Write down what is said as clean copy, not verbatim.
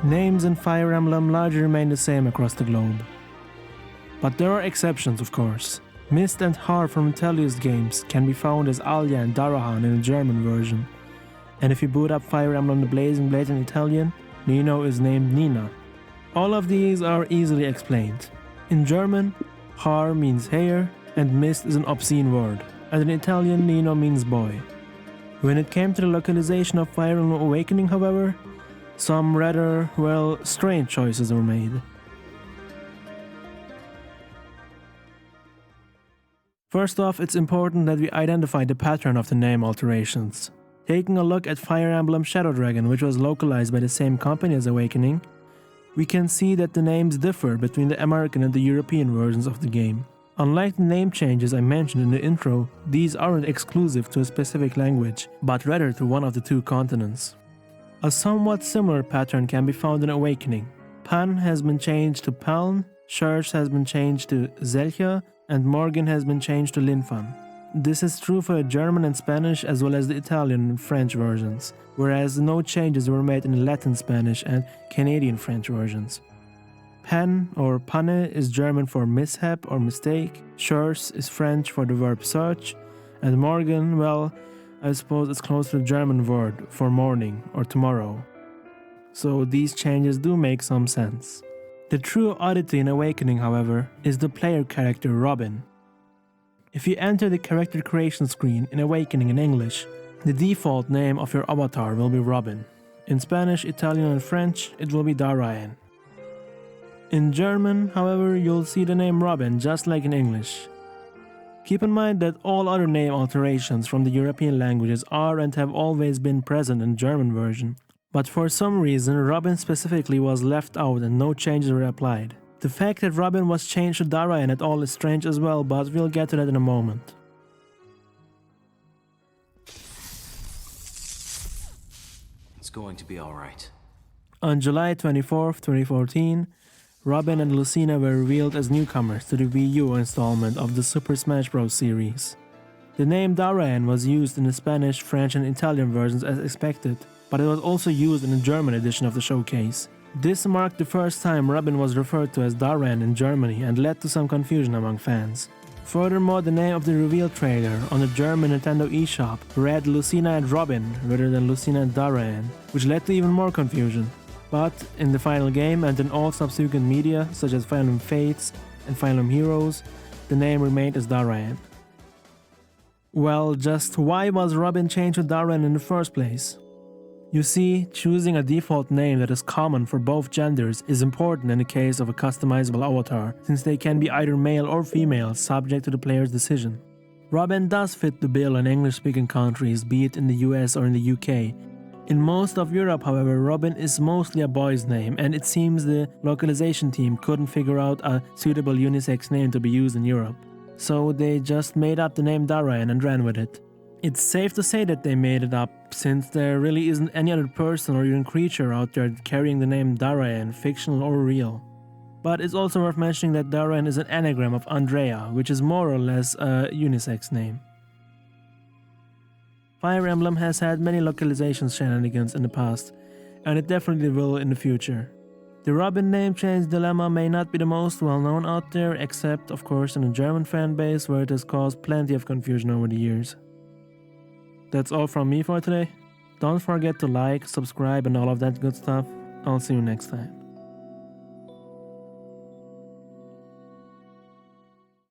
Names in Fire Emblem largely remain the same across the globe. But there are exceptions, of course. Mist and Har from Tellius games can be found as Alya and Darahan in the German version. And if you boot up Fire Emblem the Blazing Blade in Italian, Nino is named Nina. All of these are easily explained. In German, Har means hair, and Mist is an obscene word, and in Italian, Nino means boy. When it came to the localization of Fire Emblem Awakening, however, some rather, well, strange choices were made. First off, it's important that we identify the pattern of the name alterations. Taking a look at Fire Emblem Shadow Dragon, which was localized by the same company as Awakening, we can see that the names differ between the American and the European versions of the game. Unlike the name changes I mentioned in the intro, these aren't exclusive to a specific language, but rather to one of the two continents. A somewhat similar pattern can be found in Awakening. Pan has been changed to Paln, Schurz has been changed to Zelja, and Morgan has been changed to Linfan. This is true for the German and Spanish as well as the Italian and French versions, whereas no changes were made in the Latin Spanish and Canadian French versions. Pan or Panne is German for mishap or mistake, Schurz is French for the verb search, and Morgen, well, I suppose it's close to the German word for morning or tomorrow. So these changes do make some sense. The true oddity in Awakening, however, is the player character Robin. If you enter the character creation screen in Awakening in English, the default name of your avatar will be Robin. In Spanish, Italian and French, it will be Darayan. In German, however, you'll see the name Robin just like in English. Keep in mind that all other name alterations from the European languages are and have always been present in the German version, but for some reason Robin specifically was left out and no changes were applied. The fact that Robin was changed to Darayan at all is strange as well, but we'll get to that in a moment. It's going to be alright. On July 24th, 2014, Robin and Lucina were revealed as newcomers to the Wii U installment of the Super Smash Bros. Series. The name Darayan was used in the Spanish, French and Italian versions as expected, but it was also used in the German edition of the showcase. This marked the first time Robin was referred to as Darayan in Germany and led to some confusion among fans. Furthermore, the name of the reveal trailer on the German Nintendo eShop read Lucina and Robin rather than Lucina and Darayan, which led to even more confusion. But in the final game and in all subsequent media such as Fire Emblem Fates and Fire Emblem Heroes, the name remained as Darayan. Well, just why was Robin changed to Darayan in the first place? You see, choosing a default name that is common for both genders is important in the case of a customizable avatar, since they can be either male or female, subject to the player's decision. Robin does fit the bill in English-speaking countries, be it in the US or in the UK. In most of Europe, however, Robin is mostly a boy's name, and it seems the localization team couldn't figure out a suitable unisex name to be used in Europe. So they just made up the name Darayan and ran with it. It's safe to say that they made it up, since there really isn't any other person or even creature out there carrying the name Darayan, fictional or real. But it's also worth mentioning that Darayan is an anagram of Andrea, which is more or less a unisex name. Fire Emblem has had many localization shenanigans in the past, and it definitely will in the future. The Robin name change dilemma may not be the most well known out there, except of course in the German fanbase, where it has caused plenty of confusion over the years. That's all from me for today. Don't forget to like, subscribe and all of that good stuff. I'll see you next time.